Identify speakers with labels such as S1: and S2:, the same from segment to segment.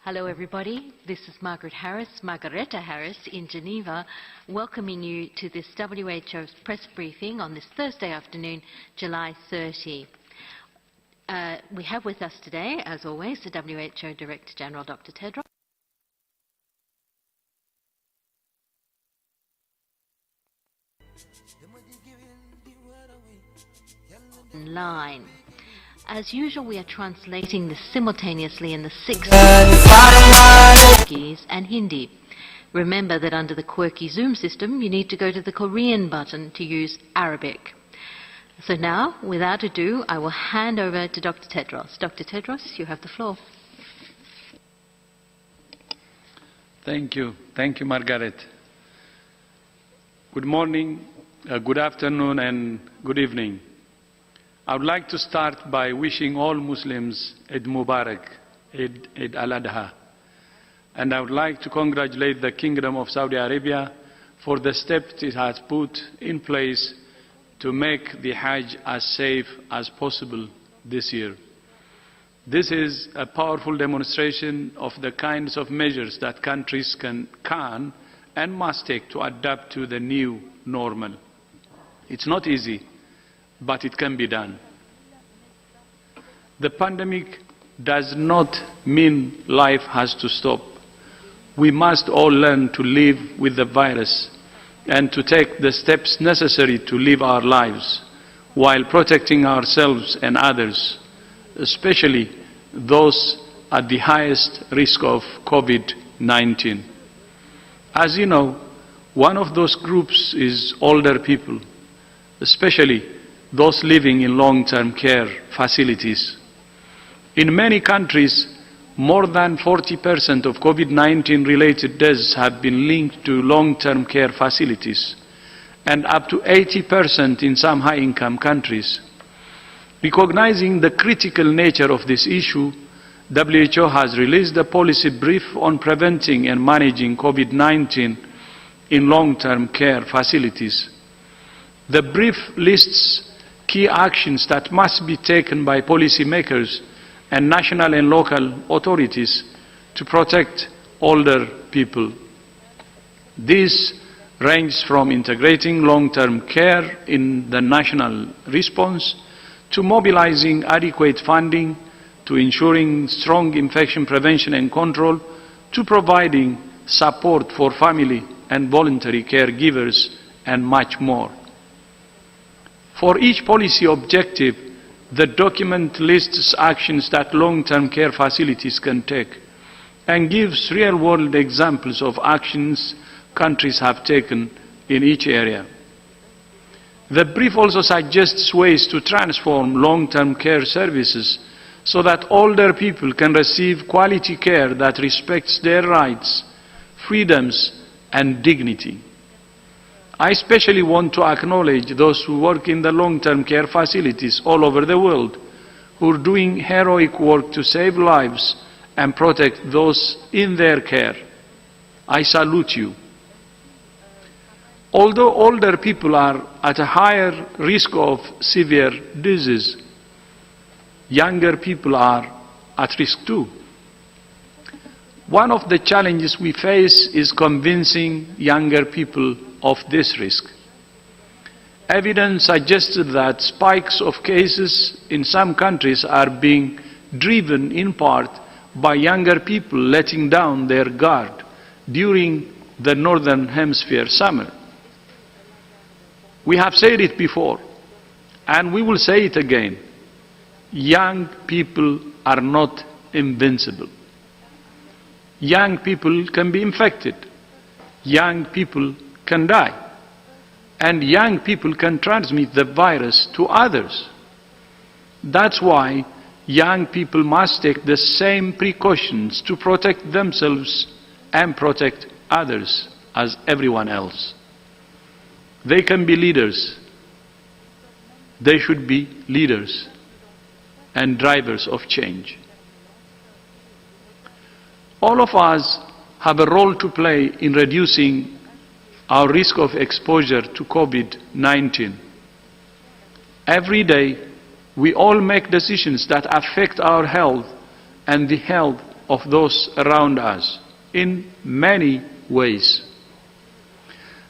S1: Hello everybody, this is Margareta Harris in Geneva, welcoming you to this WHO's press briefing on this Thursday afternoon, July 30. We have with us today, as always, the WHO Director General, Dr. Tedros. Line. As usual, we are translating this simultaneously in the 6 Portuguese and Hindi. Remember that under the quirky Zoom system, you need to go to the Korean button to use Arabic. So now, without ado, I will hand over to Dr. Tedros. Dr. Tedros, you have the floor.
S2: Thank you. Thank you, Margaret. Good morning, good afternoon, and good evening. I would like to start by wishing all Muslims Eid Mubarak, Eid al-Adha. And I would like to congratulate the Kingdom of Saudi Arabia for the steps it has put in place to make the Hajj as safe as possible this year. This is a powerful demonstration of the kinds of measures that countries can and must take to adapt to the new normal. It's not easy, but it can be done. The pandemic does not mean life has to stop. We must all learn to live with the virus and to take the steps necessary to live our lives while protecting ourselves and others, especially those at the highest risk of COVID-19. As you know, one of those groups is older people, especially those living in long-term care facilities. In many countries, more than 40% of COVID-19 related deaths have been linked to long-term care facilities, and up to 80% in some high-income countries. Recognizing the critical nature of this issue, WHO has released a policy brief on preventing and managing COVID-19 in long-term care facilities. The brief lists key actions that must be taken by policymakers and national and local authorities to protect older people. These range from integrating long-term care in the national response to mobilizing adequate funding, to ensuring strong infection prevention and control, to providing support for family and voluntary caregivers, and much more. For each policy objective, the document lists actions that long-term care facilities can take and gives real-world examples of actions countries have taken in each area. The brief also suggests ways to transform long-term care services so that older people can receive quality care that respects their rights, freedoms, and dignity. I especially want to acknowledge those who work in the long-term care facilities all over the world, who are doing heroic work to save lives and protect those in their care. I salute you. Although older people are at a higher risk of severe disease, younger people are at risk too. One of the challenges we face is convincing younger people of this risk. Evidence suggested that spikes of cases in some countries are being driven in part by younger people letting down their guard during the Northern Hemisphere summer. We have said it before, and we will say it again. Young people are not invincible. Young people can be infected. Young people can die. And young people can transmit the virus to others. That's why young people must take the same precautions to protect themselves and protect others as everyone else. They can be leaders. They should be leaders and drivers of change. All of us have a role to play in reducing our risk of exposure to COVID-19. Every day, we all make decisions that affect our health and the health of those around us in many ways.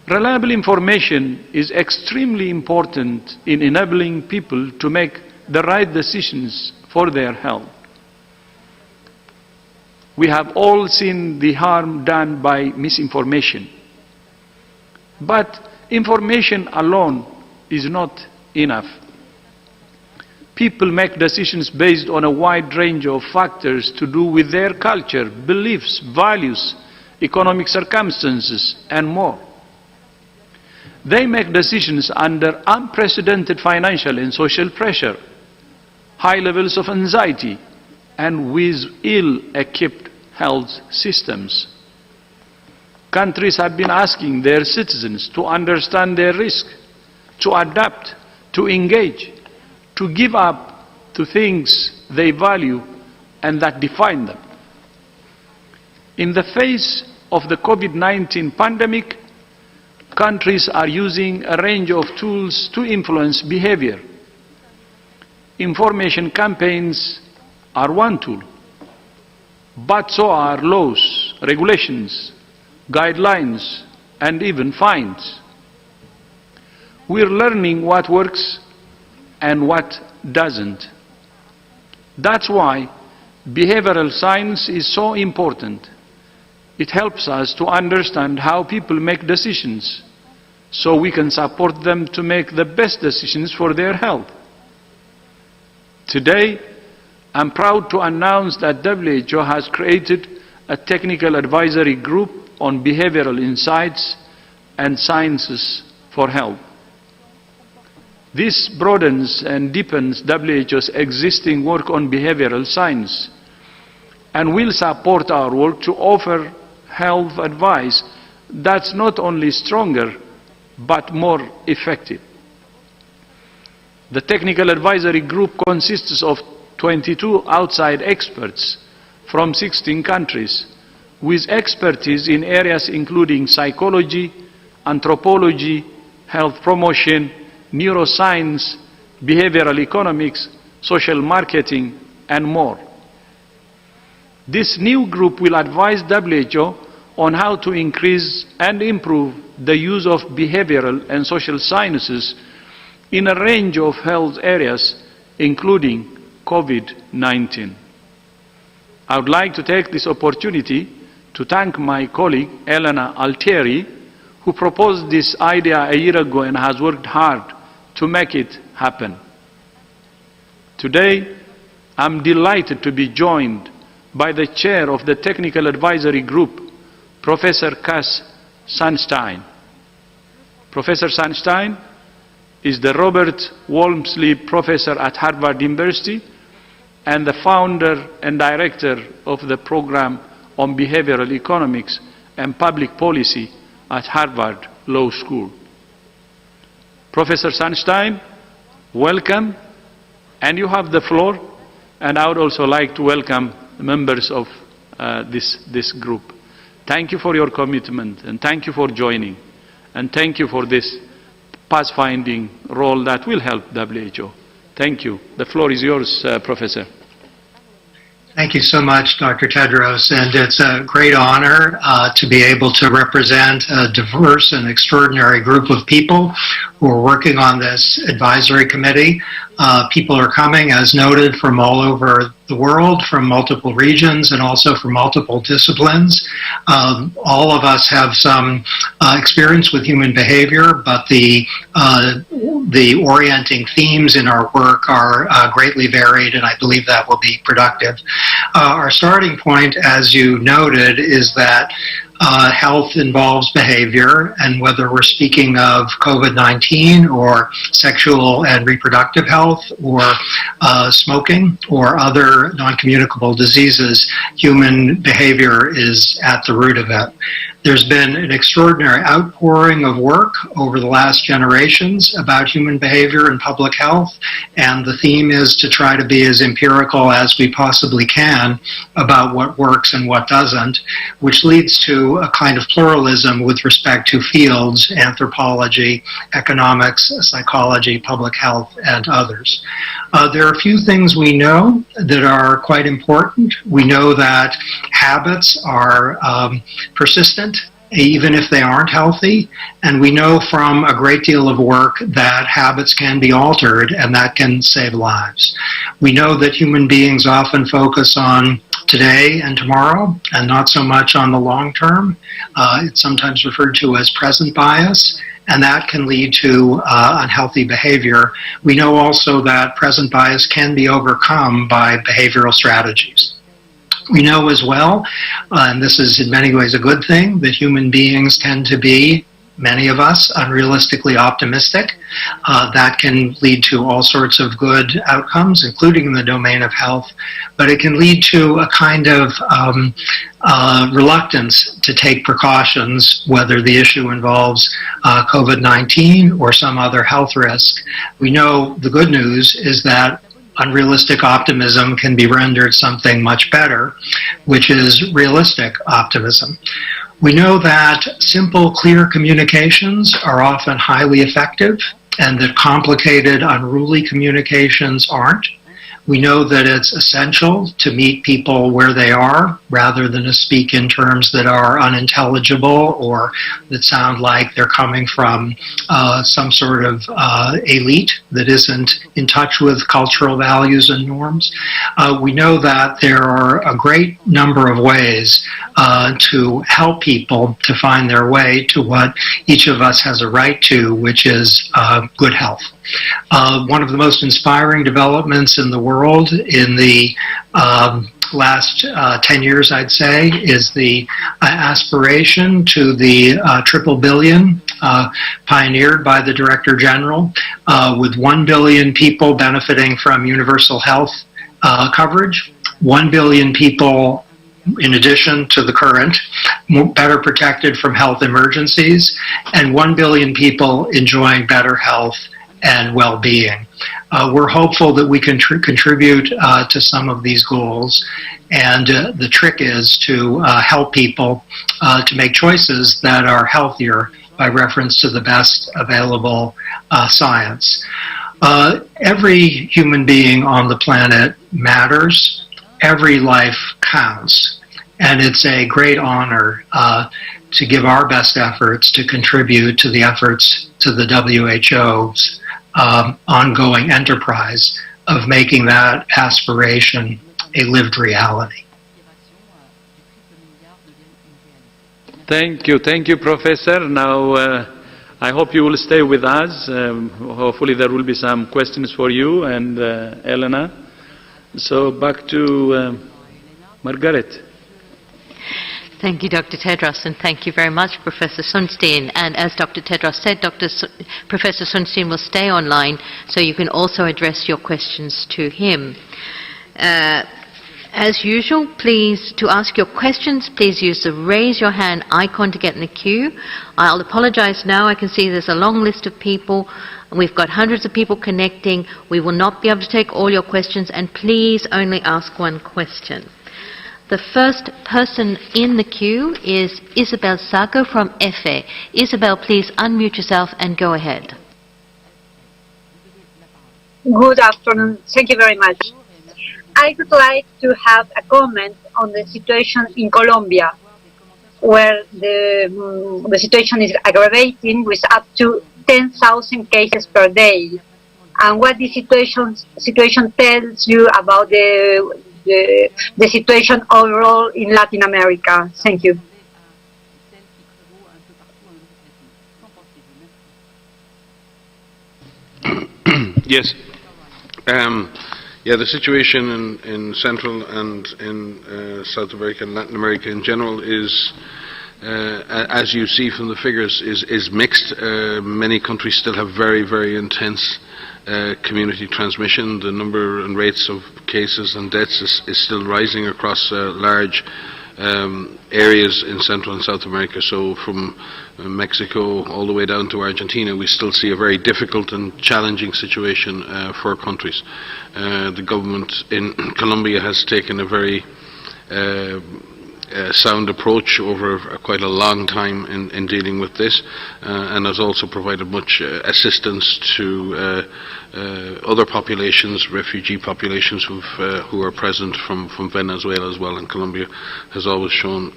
S2: Reliable information is extremely important in enabling people to make the right decisions for their health. We have all seen the harm done by misinformation. But information alone is not enough. People make decisions based on a wide range of factors to do with their culture, beliefs, values, economic circumstances, and more. They make decisions under unprecedented financial and social pressure, high levels of anxiety, and with ill-equipped health systems. Countries have been asking their citizens to understand their risk, to adapt, to engage, to give up to things they value and that define them. In the face of the COVID-19 pandemic, countries are using a range of tools to influence behavior. Information campaigns are one tool, but so are laws, regulations, guidelines, and even fines. We're learning what works and what doesn't. That's why behavioral science is so important. It helps us to understand how people make decisions, so we can support them to make the best decisions for their health. Today, I'm proud to announce that WHO has created a technical advisory group on behavioral insights and sciences for health. This broadens and deepens WHO's existing work on behavioral science and will support our work to offer health advice that's not only stronger but more effective. The technical advisory group consists of 22 outside experts from 16 countries with expertise in areas including psychology, anthropology, health promotion, neuroscience, behavioral economics, social marketing, and more. This new group will advise WHO on how to increase and improve the use of behavioral and social sciences in a range of health areas, including COVID-19. I would like to take this opportunity to thank my colleague, Elena Altieri, who proposed this idea a year ago and has worked hard to make it happen. Today, I'm delighted to be joined by the chair of the Technical Advisory Group, Professor Cass Sunstein. Professor Sunstein is the Robert Walmsley Professor at Harvard University and the founder and director of the program on behavioral economics and public policy at Harvard Law School. Professor Sunstein, welcome, and you have the floor, and I would also like to welcome members of this group. Thank you for your commitment, and thank you for joining, and thank you for this pathfinding role that will help WHO. Thank you. The floor is yours, Professor.
S3: Thank you so much, Dr. Tedros, and it's a great honor to be able to represent a diverse and extraordinary group of people who are working on this advisory committee. People are coming, as noted, from all over the world, from multiple regions, and also from multiple disciplines. All of us have some experience with human behavior, but the orienting themes in our work are greatly varied, and I believe that will be productive. Our starting point, as you noted, is that health involves behavior, and whether we're speaking of COVID-19 or sexual and reproductive health or smoking or other non-communicable diseases, human behavior is at the root of it. There's been an extraordinary outpouring of work over the last generations about human behavior and public health, and the theme is to try to be as empirical as we possibly can about what works and what doesn't, which leads to a kind of pluralism with respect to fields, anthropology, economics, psychology, public health, and others. There are a few things we know that are quite important. We know that habits are persistent, even if they aren't healthy, and we know from a great deal of work that habits can be altered and that can save lives. We know that human beings often focus on today and tomorrow and not so much on the long term. It's sometimes referred to as present bias, and that can lead to unhealthy behavior. We know also that present bias can be overcome by behavioral strategies. We know as well, and this is in many ways a good thing, that human beings tend to be, many of us, unrealistically optimistic. That can lead to all sorts of good outcomes, including in the domain of health, but it can lead to a kind of reluctance to take precautions, whether the issue involves COVID-19 or some other health risk. We know the good news is that unrealistic optimism can be rendered something much better, which is realistic optimism. We know that simple, clear communications are often highly effective and that complicated, unruly communications aren't. We know that it's essential to meet people where they are rather than to speak in terms that are unintelligible or that sound like they're coming from some sort of elite that isn't in touch with cultural values and norms. We know that there are a great number of ways to help people to find their way to what each of us has a right to, which is good health. One of the most inspiring developments in the world in the last 10 years, I'd say, is the aspiration to the triple billion pioneered by the Director General, with 1 billion people benefiting from universal health coverage, 1 billion people in addition to the current, better protected from health emergencies, and 1 billion people enjoying better health and well-being. We're hopeful that we can contribute to some of these goals, and the trick is to help people to make choices that are healthier by reference to the best available science. Every human being on the planet matters. Every life counts, and it's a great honor to give our best efforts to contribute to the efforts to the WHO's ongoing enterprise of making that aspiration a lived reality.
S2: Thank you, Professor. Now, I hope you will stay with us. Hopefully there will be some questions for you and Elena. So back to Margaret.
S1: Thank you, Dr. Tedros, and thank you very much, Professor Sunstein. And as Dr. Tedros said, Professor Sunstein will stay online, so you can also address your questions to him. As usual, please, to ask your questions, please use the raise your hand icon to get in the queue. I'll apologize now. I can see there's a long list of people. We've got hundreds of people connecting. We will not be able to take all your questions, and please only ask one question. The first person in the queue is Isabel Sacco from EFE. Isabel, please unmute yourself and go ahead.
S4: Good afternoon. Thank you very much. I would like to have a comment on the situation in Colombia, where the situation is aggravating with up to 10,000 cases per day. And what the situation tells you about the situation overall in Latin America. Thank you.
S5: Yes. The situation in Central and in South America and Latin America in general is, as you see from the figures, is mixed. Many countries still have very, very intense community transmission. The number and rates of cases and deaths is still rising across large areas in Central and South America. So from Mexico all the way down to Argentina, we still see a very difficult and challenging situation for countries. The government in Colombia has taken a very sound approach over quite a long time in dealing with this, and has also provided much assistance to other populations, refugee populations who are present from Venezuela as well. And Colombia has always shown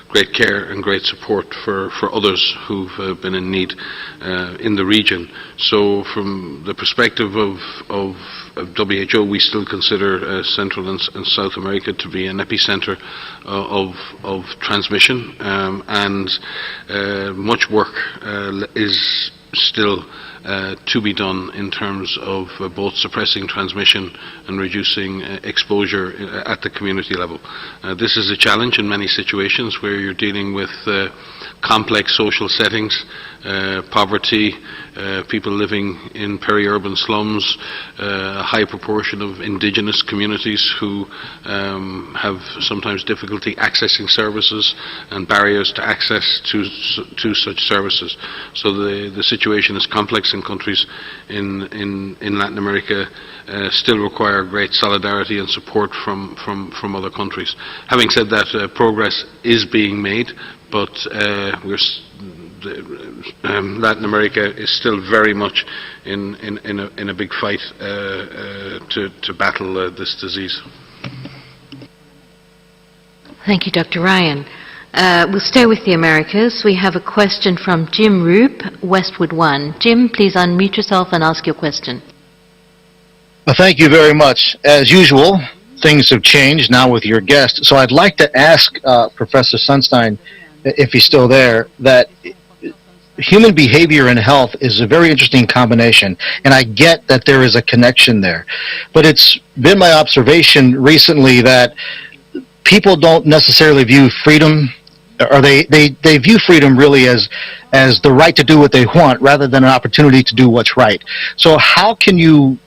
S5: great care and great support for others who've been in need in the region. So from the perspective of WHO, we still consider Central and South America to be an epicenter of transmission, and much work is still to be done in terms of both suppressing transmission and reducing exposure at the community level. This is a challenge in many situations where you're dealing with complex social settings, poverty, people living in peri-urban slums, a high proportion of indigenous communities who have sometimes difficulty accessing services and barriers to access to such services. So the situation is complex, and countries in Latin America still require great solidarity and support from other countries. Having said that, progress is being made, but Latin America is still very much in a big fight to battle this disease.
S1: Thank you, Dr. Ryan. We'll stay with the Americas. We have a question from Jim Roop, Westwood One. Jim, please unmute yourself and ask your question.
S6: Well, thank you very much. As usual, things have changed now with your guest. So I'd like to ask Professor Sunstein, if he's still there, that human behavior and health is a very interesting combination, and I get that there is a connection there. But it's been my observation recently that people don't necessarily view freedom, or they view freedom really as the right to do what they want rather than an opportunity to do what's right. So how can you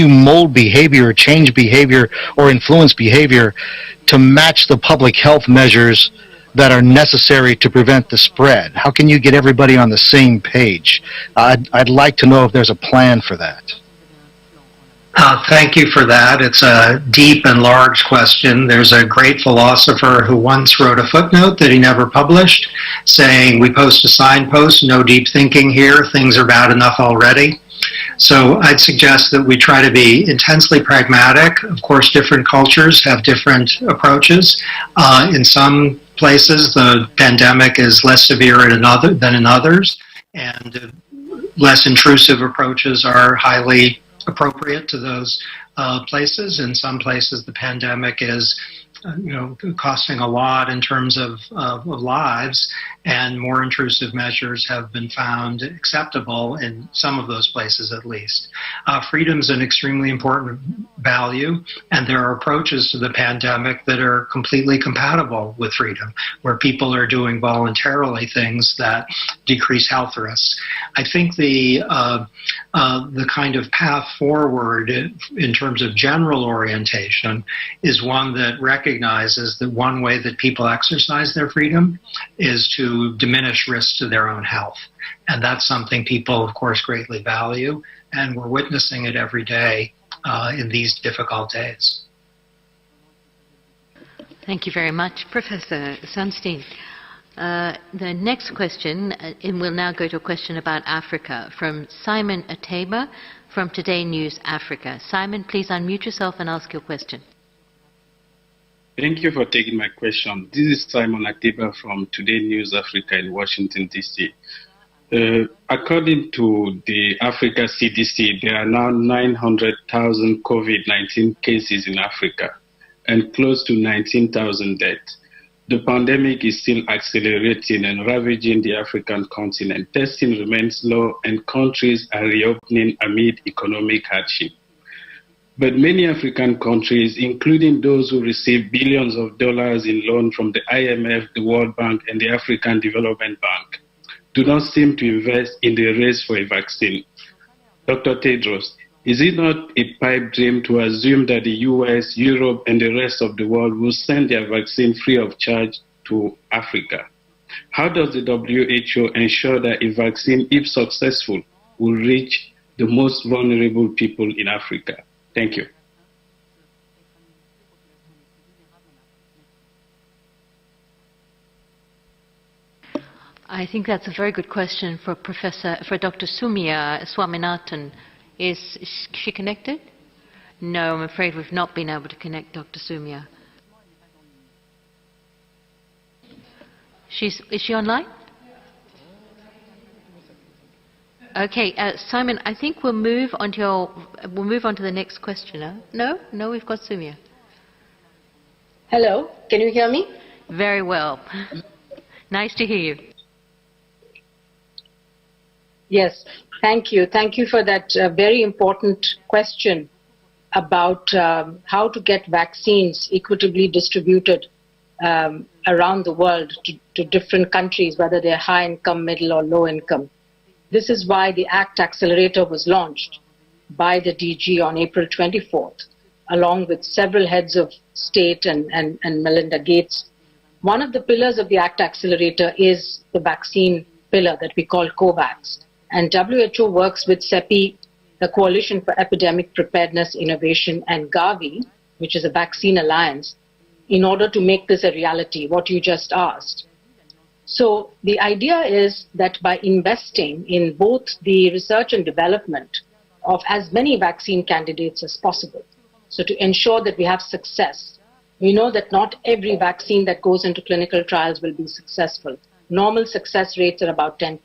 S6: mold behavior, change behavior, or influence behavior to match the public health measures that are necessary to prevent the spread? How can you get everybody on the same page? I'd like to know if there's a plan for that.
S3: Thank you for that. It's a deep and large question. There's a great philosopher who once wrote a footnote that he never published, saying, "We post a signpost, no deep thinking here, things are bad enough already." So I'd suggest that we try to be intensely pragmatic. Of course, different cultures have different approaches. In some places, the pandemic is less severe than in others, and less intrusive approaches are highly appropriate to those places. In some places, the pandemic is costing a lot in terms of lives, and more intrusive measures have been found acceptable in some of those places at least. Freedom is an extremely important value, and there are approaches to the pandemic that are completely compatible with freedom, where people are doing voluntarily things that decrease health risks. I think the kind of path forward in terms of general orientation is one that recognizes that one way that people exercise their freedom is to diminish risks to their own health. And that's something people, of course, greatly value, and we're witnessing it every day in these difficult days.
S1: Thank you very much, Professor Sunstein. The next question, and we'll now go to a question about Africa, from Simon Ateba from Today News Africa. Simon, please unmute yourself and ask your question.
S7: Thank you for taking my question. This is Simon Ateba from Today News Africa in Washington, D.C. According to the Africa CDC, there are now 900,000 COVID-19 cases in Africa and close to 19,000 deaths. The pandemic is still accelerating and ravaging the African continent. Testing remains low and countries are reopening amid economic hardship. But many African countries, including those who receive billions of dollars in loan from the IMF, the World Bank, and the African Development Bank, do not seem to invest in the race for a vaccine. Dr. Tedros, Is it not a pipe dream to assume that the US, Europe, and the rest of the world will send their vaccine free of charge to Africa? How does the WHO ensure that a vaccine, if successful, will reach the most vulnerable people in Africa? Thank you.
S1: I think that's a very good question for Dr. Soumya Swaminathan. Is she connected? No, I'm afraid we've not been able to connect Dr. Soumya. Is she online? Okay, Simon, I think we'll move on to the next questioner. No, we've got Soumya.
S8: Hello, can you hear me?
S1: Very well. Nice to hear you.
S8: Yes, thank you. Thank you for that very important question about how to get vaccines equitably distributed around the world to different countries, whether they're high income, middle or low income. This is why the ACT Accelerator was launched by the DG on April 24th, along with several heads of state and Melinda Gates. One of the pillars of the ACT Accelerator is the vaccine pillar that we call COVAX. And WHO works with CEPI, the Coalition for Epidemic Preparedness Innovation, and Gavi, which is a vaccine alliance, in order to make this a reality, what you just asked. So the idea is that by investing in both the research and development of as many vaccine candidates as possible, so to ensure that we have success, we know that not every vaccine that goes into clinical trials will be successful. Normal success rates are about 10%.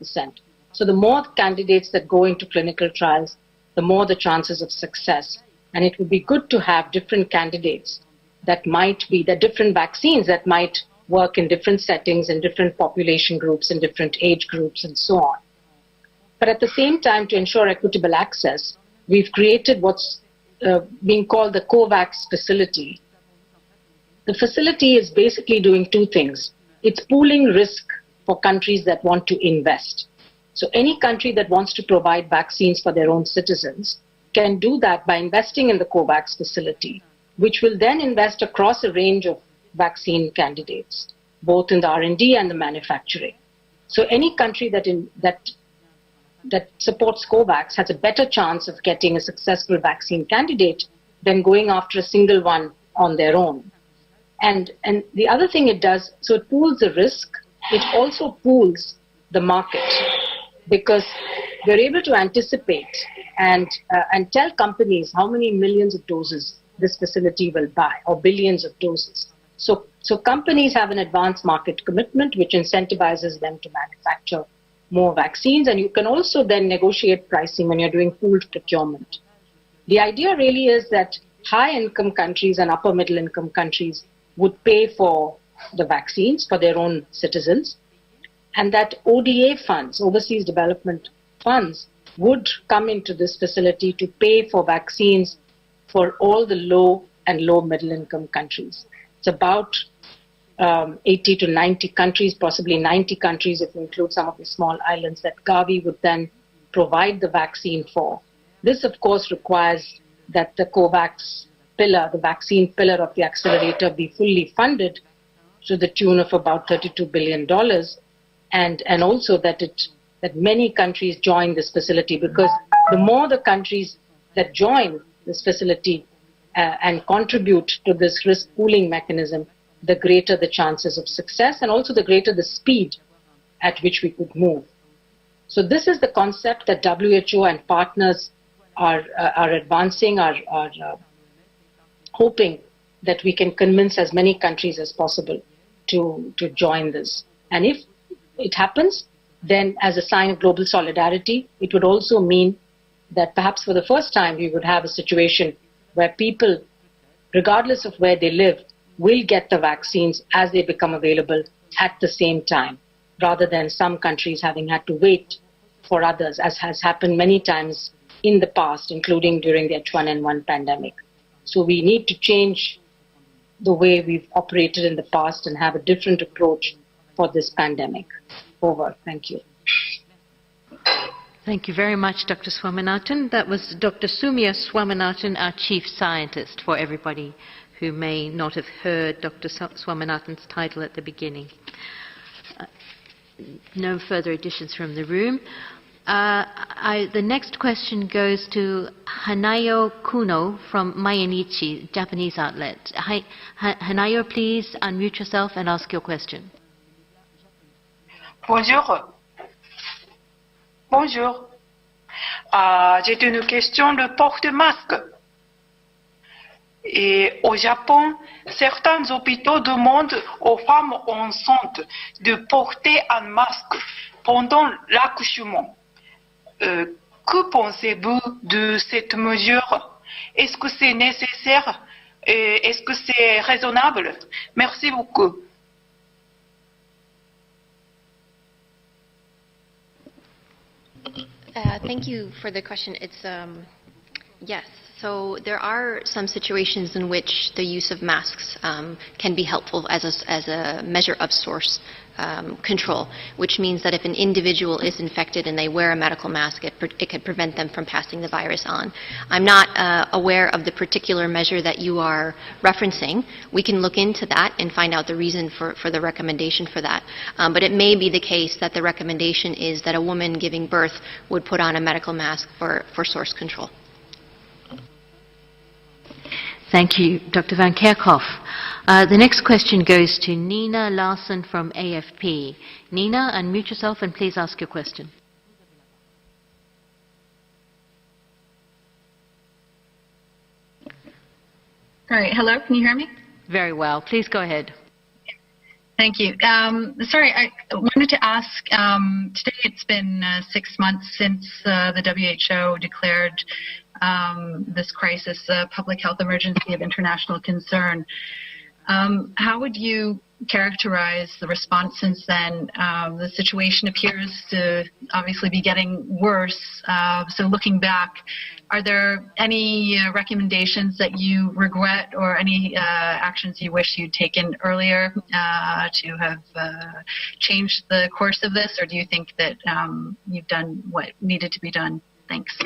S8: So the more candidates that go into clinical trials, the more the chances of success. And it would be good to have different candidates that might be the different vaccines that might work in different settings, in different population groups, in different age groups, and so on. But at the same time, to ensure equitable access, we've created what's being called the COVAX facility. The facility is basically doing two things. It's pooling risk for countries that want to invest. So any country that wants to provide vaccines for their own citizens can do that by investing in the COVAX facility, which will then invest across a range of vaccine candidates, both in the R&D and the manufacturing. So any country that supports COVAX has a better chance of getting a successful vaccine candidate than going after a single one on their own. And the other thing it does, so it pools the risk, it also pools the market, because we're able to anticipate and tell companies how many millions of doses this facility will buy, or billions of doses. So companies have an advanced market commitment, which incentivizes them to manufacture more vaccines, and you can also then negotiate pricing when you're doing pooled procurement. The idea really is that high-income countries and upper-middle-income countries would pay for the vaccines for their own citizens, and that ODA funds, overseas development funds, would come into this facility to pay for vaccines for all the low and low-middle-income countries. It's about 80 to 90 countries, possibly 90 countries if you include some of the small islands that Gavi would then provide the vaccine for. This, of course, requires that the COVAX pillar, the vaccine pillar of the accelerator, be fully funded to the tune of about $32 billion, and also that many countries join this facility, because the more the countries that join this facility and contribute to this risk pooling mechanism, the greater the chances of success, and also the greater the speed at which we could move. So this is the concept that WHO and partners are advancing, are hoping that we can convince as many countries as possible to join this. And if it happens, then as a sign of global solidarity, it would also mean that perhaps for the first time we would have a situation where people, regardless of where they live, will get the vaccines as they become available at the same time, rather than some countries having had to wait for others, as has happened many times in the past, including during the H1N1 pandemic. So we need to change the way we've operated in the past and have a different approach for this pandemic. Over. Thank you.
S1: Thank you very much, Dr. Swaminathan. That was Dr. Soumya Swaminathan, our Chief Scientist, for everybody who may not have heard Dr. Swaminathan's title at the beginning. No further additions from the room. The next question goes to Hanayo Kuno from Mainichi, Japanese outlet. Hanayo, please unmute yourself and ask your question.
S9: Bonjour. Bonjour. J'ai une question, le porte-masque. Et au Japon, certains hôpitaux demandent aux femmes enceintes de porter un masque pendant l'accouchement. Que pensez-vous de cette mesure? Est-ce que c'est nécessaire? Est-ce que c'est raisonnable? Merci beaucoup.
S10: Thank you for the question. It's yes. So there are some situations in which the use of masks can be helpful as a measure of source control, which means that if an individual is infected and they wear a medical mask, it could prevent them from passing the virus on. I'm not aware of the particular measure that you are referencing. We can look into that and find out the reason for the recommendation for that. But it may be the case that the recommendation is that a woman giving birth would put on a medical mask for source control.
S1: Thank you, Dr. Van Kerkhoff. The next question goes to Nina Larson from AFP. Nina, unmute yourself and please ask your question.
S11: All right. Hello. Can you hear me?
S1: Very well. Please go ahead.
S11: Thank you. Sorry, I wanted to ask, today it's been 6 months since the WHO declared this crisis a public health emergency of international concern. How would you characterize the response since then? The situation appears to obviously be getting worse. So looking back, are there any recommendations that you regret or any actions you wish you'd taken earlier to have changed the course of this? Or do you think that you've done what needed to be done? Thanks.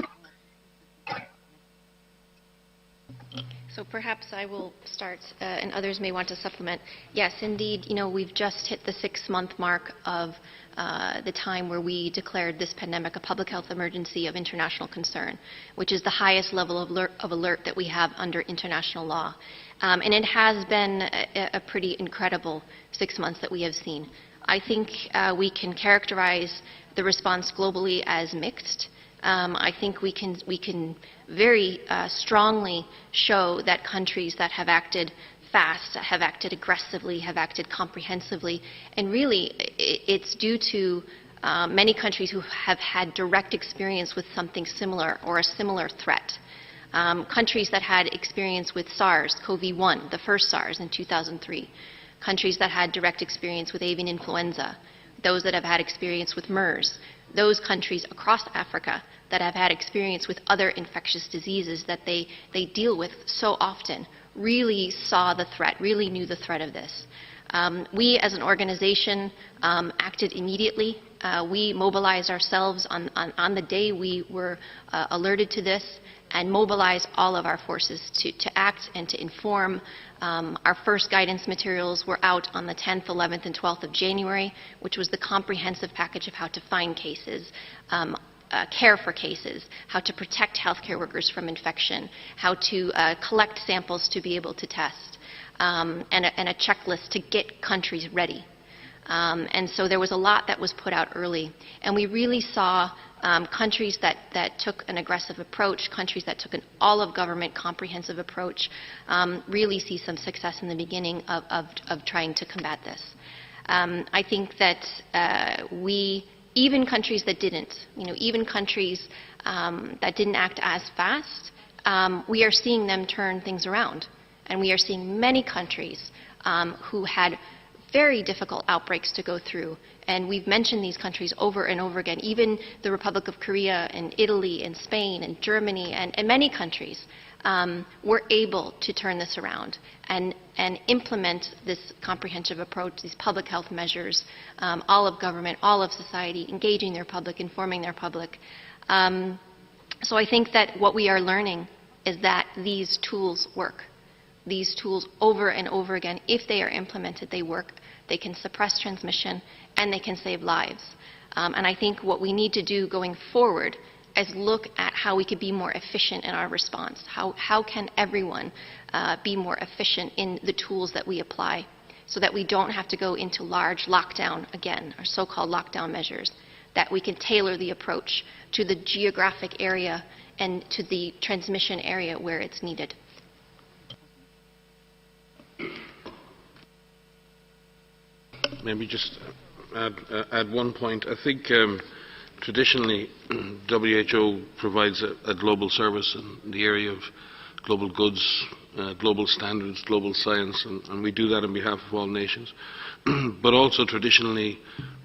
S10: So perhaps I will start, and others may want to supplement. Yes, indeed, we've just hit the 6-month mark of the time where we declared this pandemic a public health emergency of international concern, which is the highest level of alert that we have under international law. And it has been a pretty incredible 6 months that we have seen. I think we can characterize the response globally as mixed. I think we can very strongly show that countries that have acted fast, have acted aggressively, have acted comprehensively, and really it's due to many countries who have had direct experience with something similar or a similar threat. Countries that had experience with SARS-CoV-1, the first SARS in 2003. Countries that had direct experience with avian influenza. Those that have had experience with MERS. Those countries across Africa that have had experience with other infectious diseases that they deal with so often really saw the threat, really knew the threat of this. We as an organization acted immediately. We mobilized ourselves on the day we were alerted to this and mobilized all of our forces to act and to inform. Our first guidance materials were out on the 10th, 11th, and 12th of January, which was the comprehensive package of how to find cases, care for cases, how to protect healthcare workers from infection, how to collect samples to be able to test, and a checklist to get countries ready. And so there was a lot that was put out early. And we really saw countries that took an aggressive approach, countries that took an all-of-government comprehensive approach, really see some success in the beginning of trying to combat this. I think that even countries that didn't, even countries that didn't act as fast, we are seeing them turn things around. And we are seeing many countries who had very difficult outbreaks to go through. And we've mentioned these countries over and over again, even the Republic of Korea and Italy and Spain and Germany and many countries were able to turn this around and implement this comprehensive approach, these public health measures, all of government, all of society, engaging their public, informing their public. So I think that what we are learning is that these tools work. These tools over and over again, if they are implemented, they work. They can suppress transmission and they can save lives. And I think what we need to do going forward is look at how we could be more efficient in our response. How can everyone be more efficient in the tools that we apply so that we don't have to go into large lockdown again, or so-called lockdown measures, that we can tailor the approach to the geographic area and to the transmission area where it's needed.
S5: Maybe just add one point. I think traditionally WHO provides a global service in the area of global goods, global standards, global science, and we do that on behalf of all nations. But also traditionally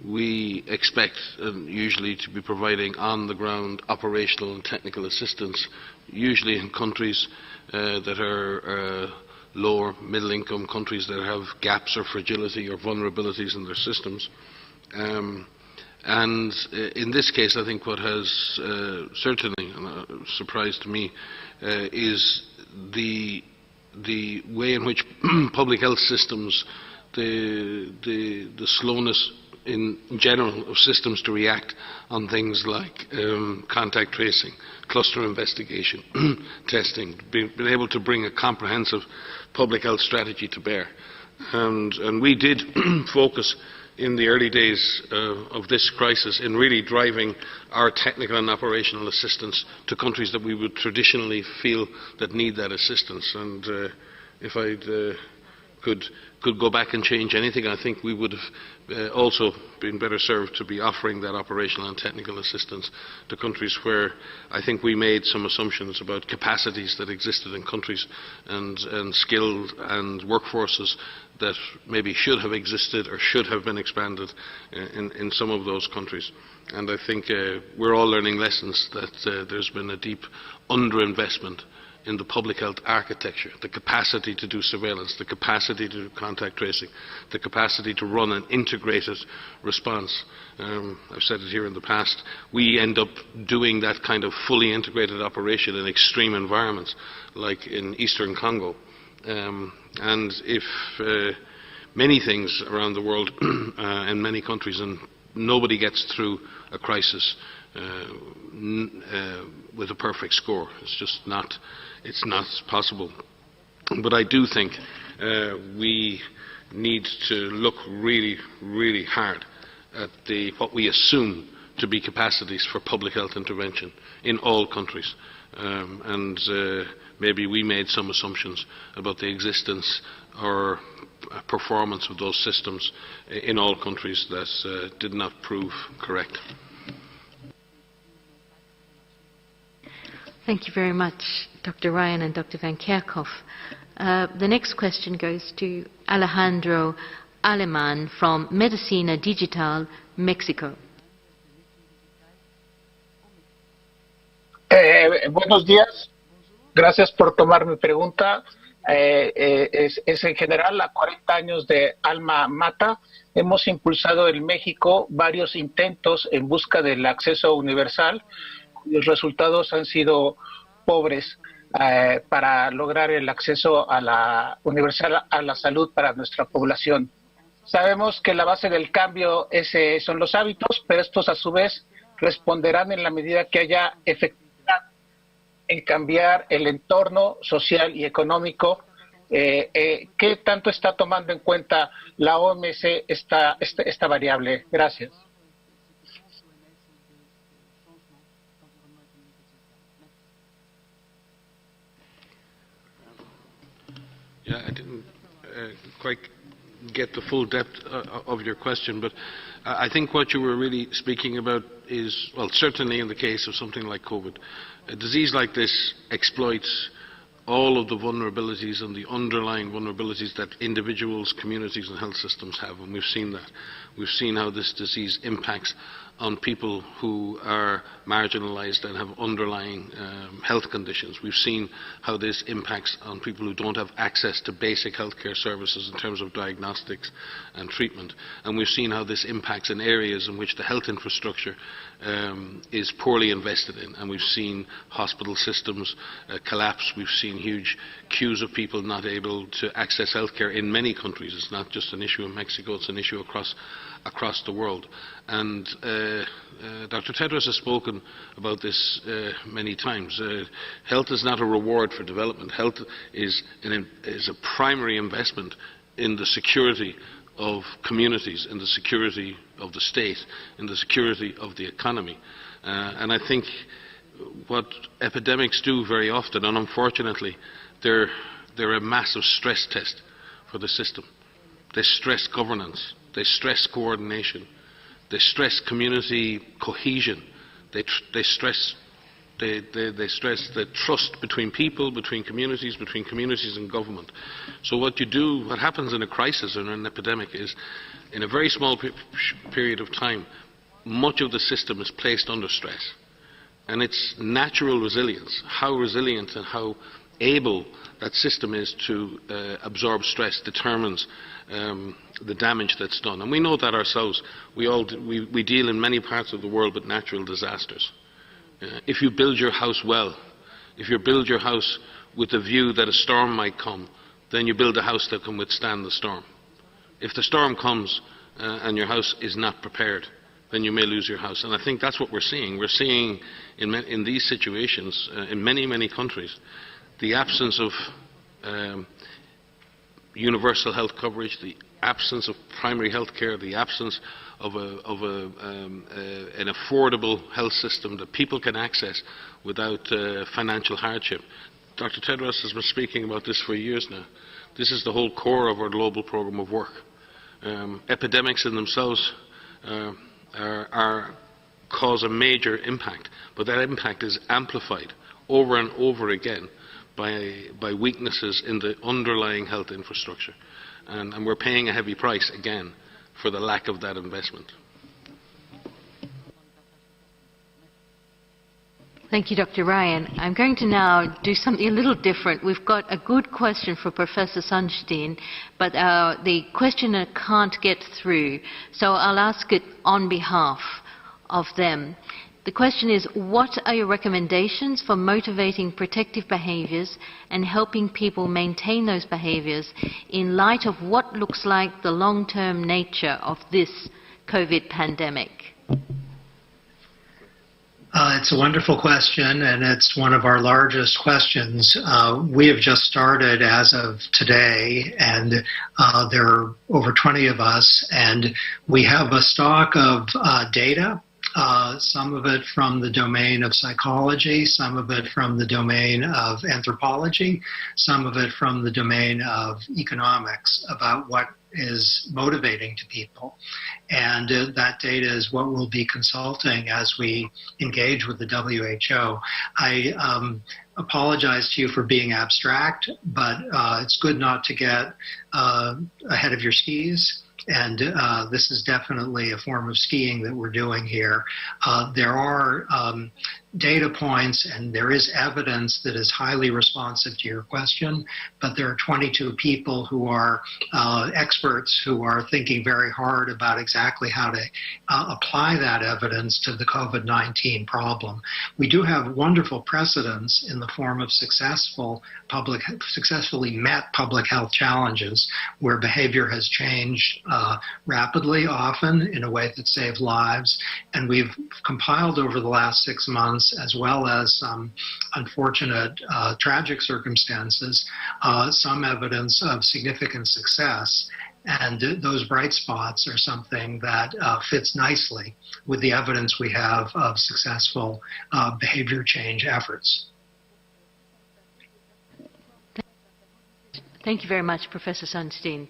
S5: we expect usually to be providing on-the-ground operational and technical assistance, usually in countries that are lower middle-income countries that have gaps or fragility or vulnerabilities in their systems. And in this case, I think what has certainly surprised me is the way in which public health systems, the slowness in general of systems to react on things like contact tracing, cluster investigation, testing, been able to bring a comprehensive public health strategy to bear. And we did focus in the early days of this crisis in really driving our technical and operational assistance to countries that we would traditionally feel that need that assistance. And if I could go back and change anything, I think we would have also been better served to be offering that operational and technical assistance to countries where I think we made some assumptions about capacities that existed in countries and skills and workforces that maybe should have existed or should have been expanded in some of those countries. And I think we're all learning lessons that there's been a deep underinvestment in the public health architecture, the capacity to do surveillance, the capacity to do contact tracing, the capacity to run an integrated response. I've said it here in the past, we end up doing that kind of fully integrated operation in extreme environments, like in Eastern Congo. And if many things around the world and many countries, and nobody gets through a crisis with a perfect score. It's just not, it's not possible. But I do think we need to look really, really hard at what we assume to be capacities for public health intervention in all countries. And maybe we made some assumptions about the existence or performance of those systems in all countries that did not prove correct.
S1: Thank you very much, Dr. Ryan and Dr. Van Kerkhoff. The next question goes to Alejandro Aleman from Medicina Digital, Mexico.
S12: Buenos días. Gracias por tomar mi pregunta. Es en general, a 40 años de Alma Mata, hemos impulsado en México varios intentos en busca del acceso universal. Los resultados han sido pobres para lograr el acceso a la universal a la salud para nuestra población. Sabemos que la base del cambio son los hábitos, pero estos a su vez responderán en la medida que haya efectividad en cambiar el entorno social y económico. ¿Qué tanto está tomando en cuenta la OMS esta variable? Gracias.
S5: Yeah, I didn't quite get the full depth of your question, but I think what you were really speaking about is, well, certainly in the case of something like COVID, a disease like this exploits all of the vulnerabilities and the underlying vulnerabilities that individuals, communities and health systems have, and we've seen that. We've seen how this disease impacts on people who are marginalized and have underlying health conditions. We've seen how this impacts on people who don't have access to basic healthcare services in terms of diagnostics and treatment. And we've seen how this impacts in areas in which the health infrastructure is poorly invested in. And we've seen hospital systems collapse. We've seen huge queues of people not able to access healthcare in many countries. It's not just an issue in Mexico, it's an issue across the world. And Dr. Tedros has spoken about this many times. Health is not a reward for development. Health is a primary investment in the security of communities, in the security of the state, in the security of the economy. And I think what epidemics do very often, and unfortunately, they're a massive stress test for the system. They stress governance. They stress coordination. They stress community cohesion. They stress the trust between people, between communities and government. So what happens in a crisis or an epidemic is, in a very small period of time, much of the system is placed under stress. And it's natural resilience, how resilient and how able that system is to absorb stress determines the damage that's done. And we know that ourselves. We deal in many parts of the world with natural disasters. If you build your house well, if you build your house with the view that a storm might come, then you build a house that can withstand the storm. If the storm comes and your house is not prepared, then you may lose your house. And I think that's what we're seeing. We're seeing in these situations, in many, many countries, the absence of universal health coverage, the absence of primary health care, the absence of an affordable health system that people can access without financial hardship. Dr. Tedros has been speaking about this for years now. This is the whole core of our global program of work. Epidemics in themselves cause a major impact, but that impact is amplified over and over again by weaknesses in the underlying health infrastructure. And we're paying a heavy price again for the lack of that investment.
S1: Thank you, Dr. Ryan. I'm going to now do something a little different. We've got a good question for Professor Sunstein, but the questioner can't get through, so I'll ask it on behalf of them. The question is, what are your recommendations for motivating protective behaviours and helping people maintain those behaviours in light of what looks like the long-term nature of this COVID pandemic?
S3: It's a wonderful question, and it's one of our largest questions. We have just started as of today, and there are over 20 of us, and we have a stock of data. Some of it from the domain of psychology, some of it from the domain of anthropology, some of it from the domain of economics about what is motivating to people. And that data is what we'll be consulting as we engage with the WHO. I apologize to you for being abstract, but it's good not to get ahead of your skis. And this is definitely a form of skiing that we're doing here. There are data points and there is evidence that is highly responsive to your question, but there are 22 people who are experts who are thinking very hard about exactly how to apply that evidence to the COVID-19 problem. We do have wonderful precedents in the form of successfully met public health challenges where behavior has changed rapidly, often in a way that saved lives. And we've compiled over the last 6 months, as well as some unfortunate tragic circumstances, some evidence of significant success. And those bright spots are something that fits nicely with the evidence we have of successful behavior change efforts.
S1: Thank you very much, Professor Sunstein.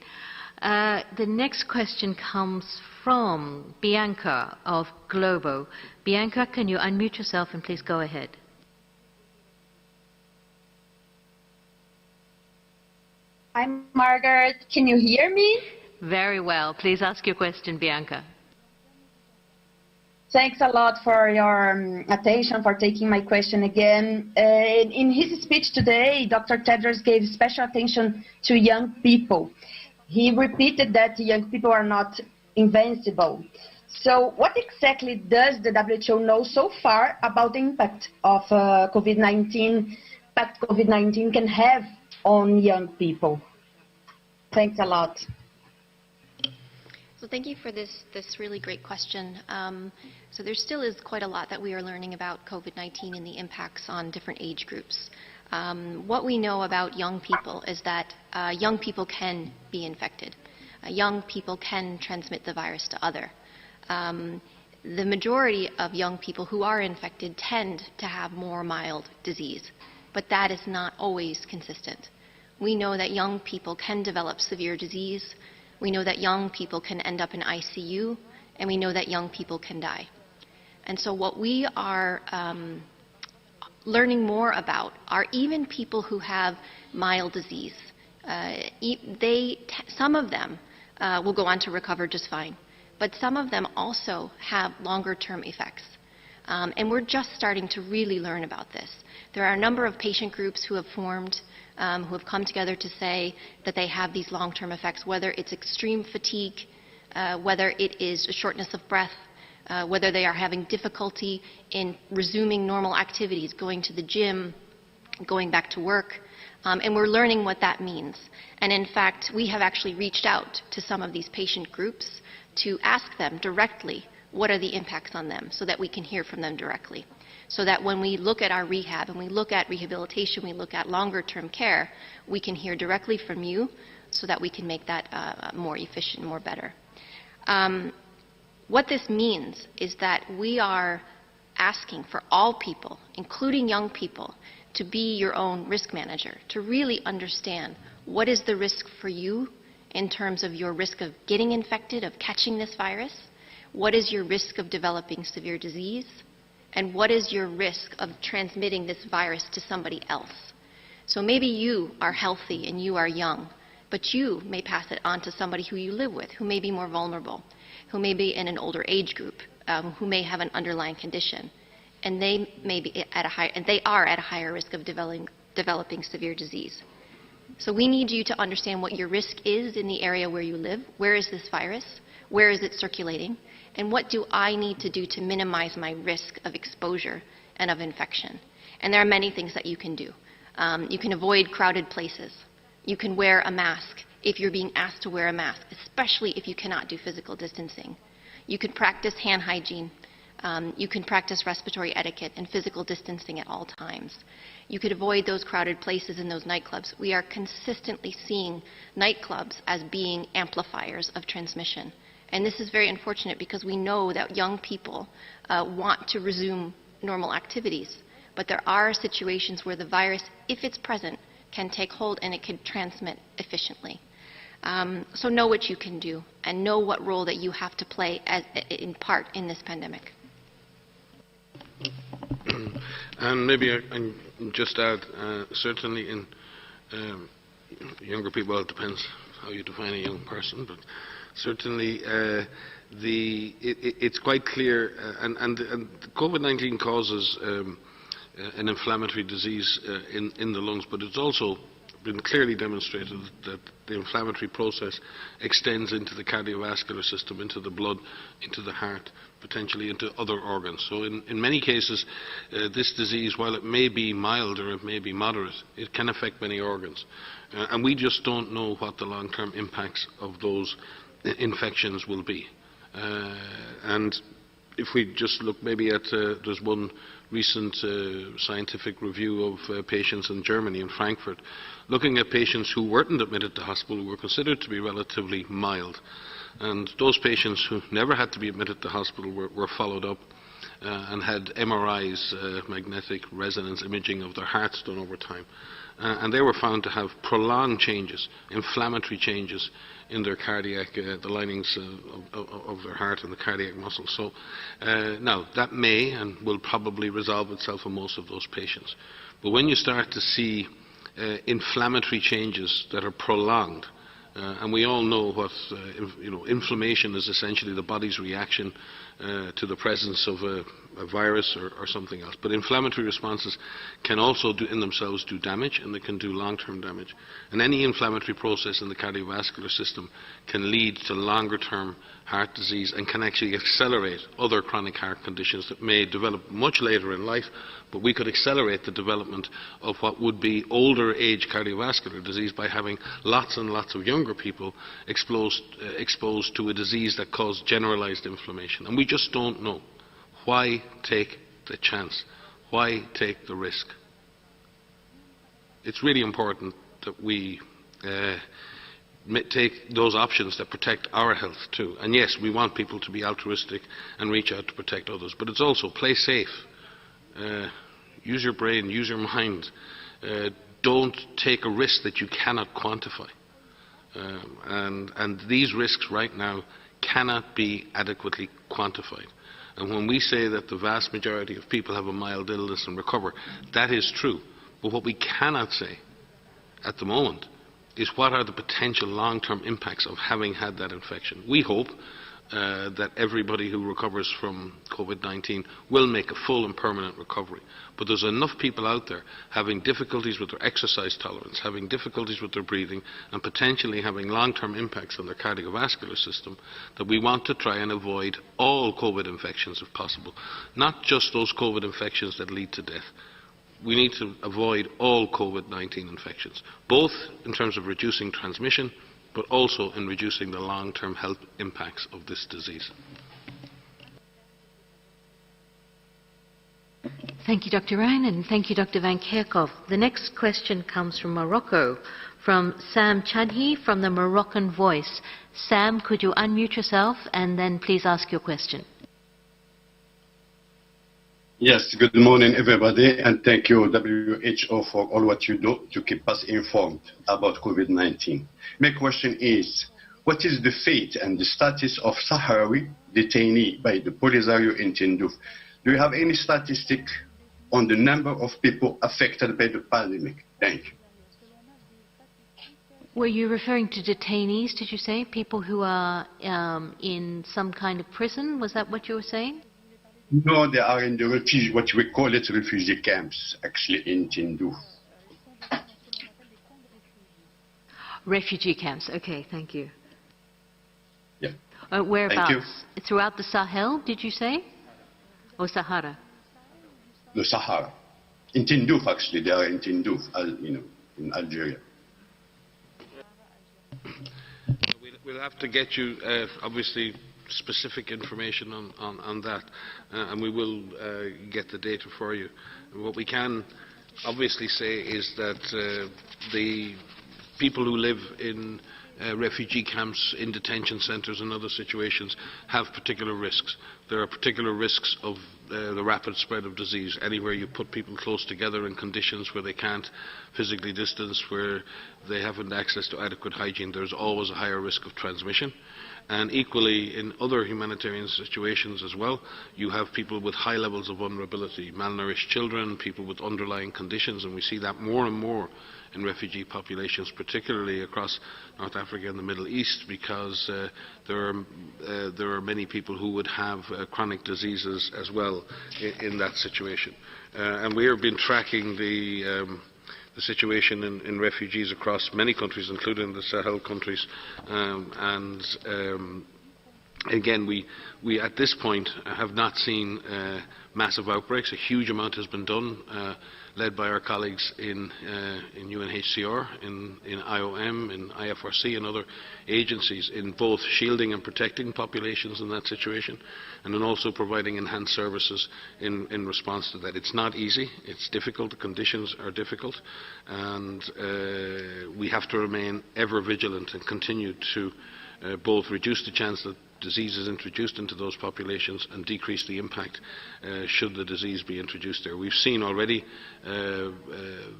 S1: The next question comes from Bianca of Globo. Bianca, can you unmute yourself and please go ahead?
S13: I'm Margaret. Can you hear me?
S1: Very well. Please ask your question, Bianca.
S13: Thanks a lot for your attention, for taking my question again. In his speech today, Dr. Tedros gave special attention to young people. He repeated that young people are not invincible. So what exactly does the WHO know so far about the impact of COVID-19 can have on young people? Thanks a lot.
S10: So thank you for this really great question. So there still is quite a lot that we are learning about COVID-19 and the impacts on different age groups. What we know about young people is that young people can be infected. Young people can transmit the virus to others. The majority of young people who are infected tend to have more mild disease, but that is not always consistent. We know that young people can develop severe disease. We know that young people can end up in ICU, and we know that young people can die. And so what we are learning more about are even people who have mild disease. Some of them will go on to recover just fine, but some of them also have longer-term effects. And we're just starting to really learn about this. There are a number of patient groups who have formed, who have come together to say that they have these long-term effects, whether it's extreme fatigue, whether it is a shortness of breath, whether they are having difficulty in resuming normal activities, going to the gym, going back to work. And we're learning what that means. And in fact, we have actually reached out to some of these patient groups to ask them directly what are the impacts on them so that we can hear from them directly. So that when we look at our rehab and we look at rehabilitation, we look at longer-term care, we can hear directly from you so that we can make that more efficient, more better. What this means is that we are asking for all people, including young people, to be your own risk manager, to really understand what is the risk for you in terms of your risk of getting infected, of catching this virus, what is your risk of developing severe disease, and what is your risk of transmitting this virus to somebody else. So maybe you are healthy and you are young, but you may pass it on to somebody who you live with, who may be more vulnerable, who may be in an older age group, who may have an underlying condition, and they are at a higher risk of developing severe disease. So we need you to understand what your risk is in the area where you live. Where is this virus? Where is it circulating? And what do I need to do to minimize my risk of exposure and of infection? And there are many things that you can do. You can avoid crowded places. You can wear a mask if you're being asked to wear a mask, especially if you cannot do physical distancing. You can practice hand hygiene. You can practice respiratory etiquette and physical distancing at all times. You could avoid those crowded places in those nightclubs. We are consistently seeing nightclubs as being amplifiers of transmission. And this is very unfortunate because we know that young people want to resume normal activities. But there are situations where the virus, if it's present, can take hold and it can transmit efficiently. So know what you can do and know what role that you have to play in part in this pandemic.
S5: And maybe I can just add, certainly in younger people, it depends how you define a young person, but certainly it's quite clear, and COVID-19 causes an inflammatory disease in the lungs, but it's also been clearly demonstrated that the inflammatory process extends into the cardiovascular system, into the blood, into the heart, potentially into other organs. So in many cases, this disease, while it may be mild or it may be moderate, it can affect many organs. And we just don't know what the long-term impacts of those infections will be. And if we just look maybe at, there's one recent scientific review of patients in Germany, in Frankfurt, looking at patients who weren't admitted to hospital, who were considered to be relatively mild. And those patients who never had to be admitted to hospital were followed up and had MRIs, magnetic resonance imaging of their hearts done over time. And they were found to have prolonged changes, inflammatory changes in their cardiac, the linings of their heart and the cardiac muscle. So now, that may and will probably resolve itself in most of those patients. But when you start to see inflammatory changes that are prolonged. And we all know what inflammation is essentially the body's reaction to the presence of a virus or something else. But inflammatory responses can also in themselves do damage, and they can do long-term damage. And any inflammatory process in the cardiovascular system can lead to longer-term heart disease and can actually accelerate other chronic heart conditions that may develop much later in life, but we could accelerate the development of what would be older age cardiovascular disease by having lots and lots of younger people exposed to a disease that caused generalized inflammation. And we just don't know. Why take the chance? Why take the risk? It's really important that we take those options that protect our health too. And yes, we want people to be altruistic and reach out to protect others, but it's also play safe. Use your brain, use your mind. Don't take a risk that you cannot quantify. And these risks right now cannot be adequately quantified. And when we say that the vast majority of people have a mild illness and recover, that is true. But what we cannot say at the moment is what are the potential long-term impacts of having had that infection. We hope that everybody who recovers from COVID-19 will make a full and permanent recovery. But there's enough people out there having difficulties with their exercise tolerance, having difficulties with their breathing, and potentially having long-term impacts on their cardiovascular system that we want to try and avoid all COVID infections if possible. Not just those COVID infections that lead to death. We need to avoid all COVID-19 infections, both in terms of reducing transmission, but also in reducing the long-term health impacts of this disease.
S1: Thank you, Dr. Ryan, and thank you, Dr. Van Kerkhove. The next question comes from Morocco, from Sam Chadhi from the Moroccan Voice. Sam, could you unmute yourself and then please ask your question?
S14: Yes, good morning, everybody, and thank you, WHO, for all what you do to keep us informed about COVID-19. My question is, what is the fate and the status of Sahrawi detainee by the Polisario in Tindouf? Do you have any statistic on the number of people affected by the pandemic? Thank you.
S1: Were you referring to detainees, did you say? People who are in some kind of prison? Was that what you were saying?
S14: No, they are in the refugee, what we call it refugee camps, actually in Tindouf.
S1: Refugee camps, okay, thank you.
S14: Yeah.
S1: Whereabouts?
S14: Thank you.
S1: Throughout the Sahel, did you say? Or Sahara?
S14: The Sahara. In Tindouf, actually, they are in Tindouf, in Algeria.
S5: We'll have to get you, obviously, specific information on that, and we will get the data for you. What we can obviously say is that the people who live in refugee camps, in detention centres and other situations have particular risks. There are particular risks of the rapid spread of disease. Anywhere you put people close together in conditions where they can't physically distance, where they haven't access to adequate hygiene, there's always a higher risk of transmission. And equally, in other humanitarian situations as well, you have people with high levels of vulnerability, malnourished children, people with underlying conditions, and we see that more and more in refugee populations, particularly across North Africa and the Middle East, because there are many people who would have chronic diseases as well in that situation. And we have been tracking the situation in refugees across many countries, including the Sahel countries, again, we at this point have not seen massive outbreaks. A huge amount has been done, led by our colleagues in UNHCR, in IOM, in IFRC and other agencies, in both shielding and protecting populations in that situation, and in also providing enhanced services in response to that. It's not easy, it's difficult, the conditions are difficult, and we have to remain ever vigilant and continue to both reduce the chance that disease is introduced into those populations and decrease the impact should the disease be introduced there. We've seen already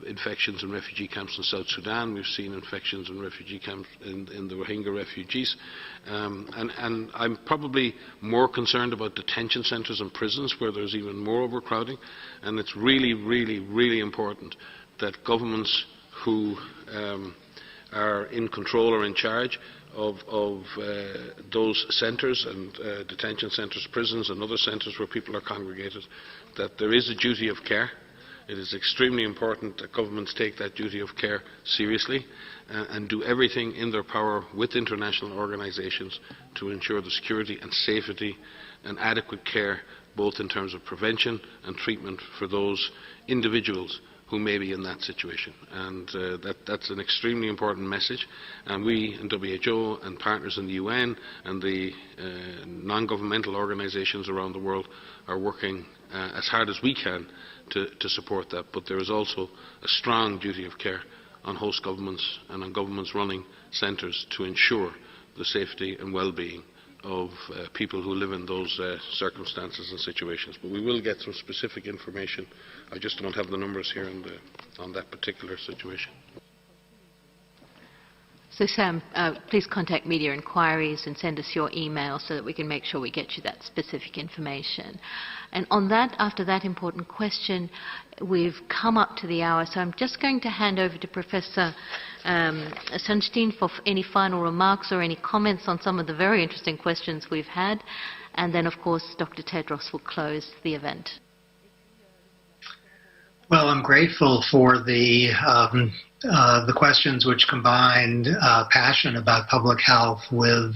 S5: infections in refugee camps in South Sudan. We've seen infections in refugee camps in the Rohingya refugees. And I'm probably more concerned about detention centres and prisons where there's even more overcrowding. And it's really, really, really important that governments who are in control or in charge of those centres and detention centres, prisons and other centres where people are congregated, that there is a duty of care. It is extremely important that governments take that duty of care seriously and do everything in their power with international organisations to ensure the security and safety and adequate care, both in terms of prevention and treatment for those individuals who may be in that situation. And that's an extremely important message. And we in WHO and partners in the UN and the non-governmental organisations around the world are working as hard as we can to support that. But there is also a strong duty of care on host governments and on governments running centres to ensure the safety and well-being of people who live in those circumstances and situations. But we will get some specific information. I just don't have the numbers here on that particular situation.
S1: So Sam, please contact Media Inquiries and send us your email so that we can make sure we get you that specific information. And on that, after that important question, we've come up to the hour, so I'm just going to hand over to Professor Sunstein for any final remarks or any comments on some of the very interesting questions we've had. And then, of course, Dr. Tedros will close the event.
S3: Well, I'm grateful for the questions which combined passion about public health with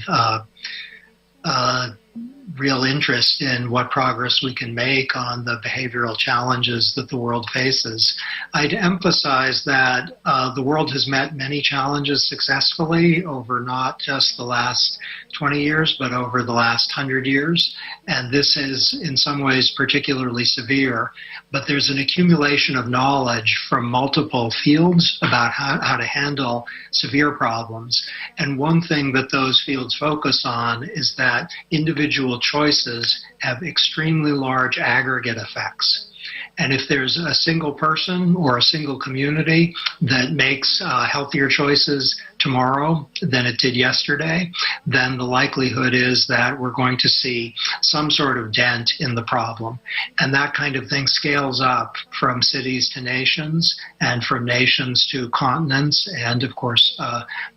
S3: real interest in what progress we can make on the behavioral challenges that the world faces. I'd emphasize that the world has met many challenges successfully over not just the last 20 years, but over the last 100 years. And this is in some ways particularly severe. But there's an accumulation of knowledge from multiple fields about how to handle severe problems. And one thing that those fields focus on is that individual choices have extremely large aggregate effects. And if there's a single person or a single community that makes healthier choices tomorrow than it did yesterday, then the likelihood is that we're going to see some sort of dent in the problem. And that kind of thing scales up from cities to nations and from nations to continents and, of course,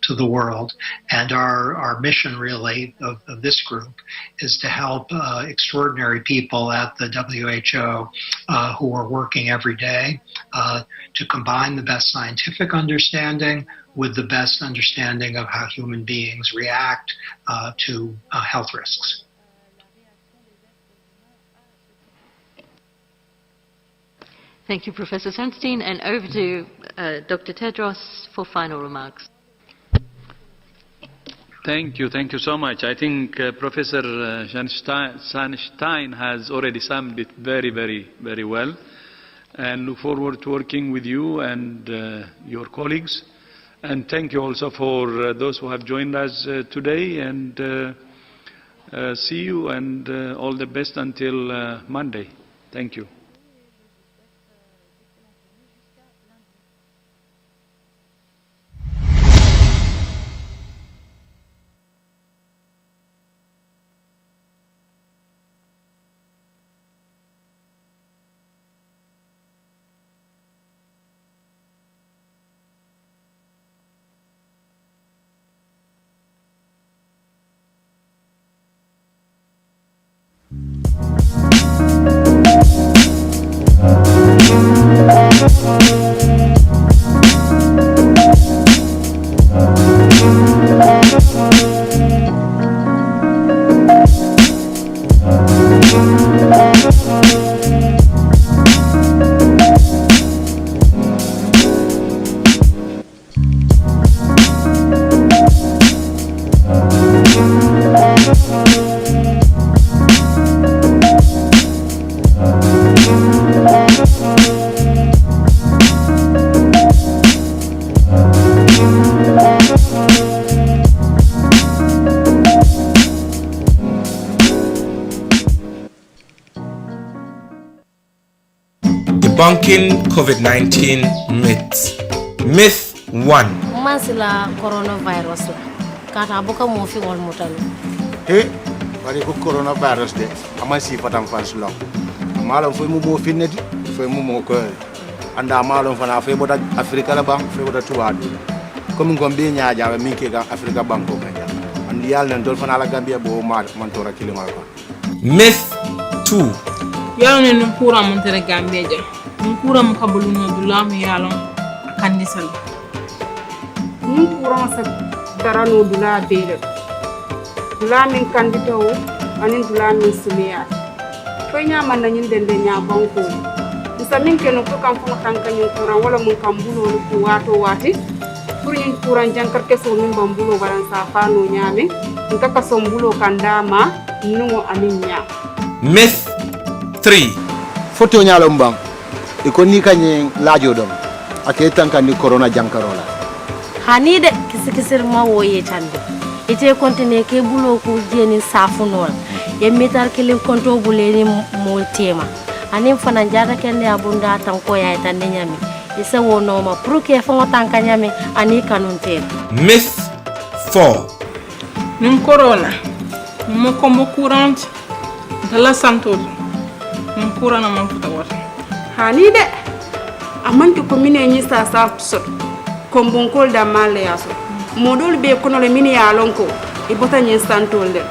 S3: to the world. And our mission, really, of this group is to help extraordinary people at the WHO who are working every day to combine the best scientific understanding with the best understanding of how human beings react to health risks.
S1: Thank you, Professor Sunstein. And over to Dr. Tedros for final remarks.
S2: Thank you so much. I think Professor Sunstein has already summed it very, very, very well. And look forward to working with you and your colleagues. And thank you also for those who have joined us today. And see you and all the best until Monday. Thank you.
S15: Debunking COVID-19 myths. Myth 1.
S16: Masila coronavirus la. Kata boka mo fi wal mutalu.
S17: Bari ko coronavirus de amasi fatam fans lo. Malam foi mo fineti, foi mo ko. anda malon fana fe bota Afrika la bank fe bota tuwadu comme ngom be nyaaja min ke ga Afrika banko kanja andi yal nan dol fana la Gambia bo ma man tora kilima ko.
S15: Myth 2.
S18: Yalo ne nkura montere Gambia ja. Nkura mkabulu no dulam yalo kanisa.
S19: Nkura sa darano dula bele. Dulamin kandito anin dulamin sumiya. Fanya man nanyin dende nya banko. Isamin kenu ko kan fo tanka nyin kura wala mun kambulo ko wato wati. Pour nyin kuran jankar keso min bambulo baran sa fano nyame. Ntaka sombulo kandama nugo amin nya.
S15: Myth 3.
S17: Foto nyalo mbang ikoni kanye lajo dom ake tanka ni corona jankarola
S16: hani de kisikisir ma woye tande ite kontine ke bulo ko jeni safunol ye metar kelin konto buleni mo tema anin fana jata kende abunda tan ko ya tan nyami isa wono ma pour que fa tanka nyami ani kanunte.
S15: Myth 4.
S18: Nin corona mo kombo courant dala santo nkura na mafuta wata
S19: hani de amanke ko mine nyi sa so kombon kol da male yaso modol be kono le mine ya lonko e bota nyi santol de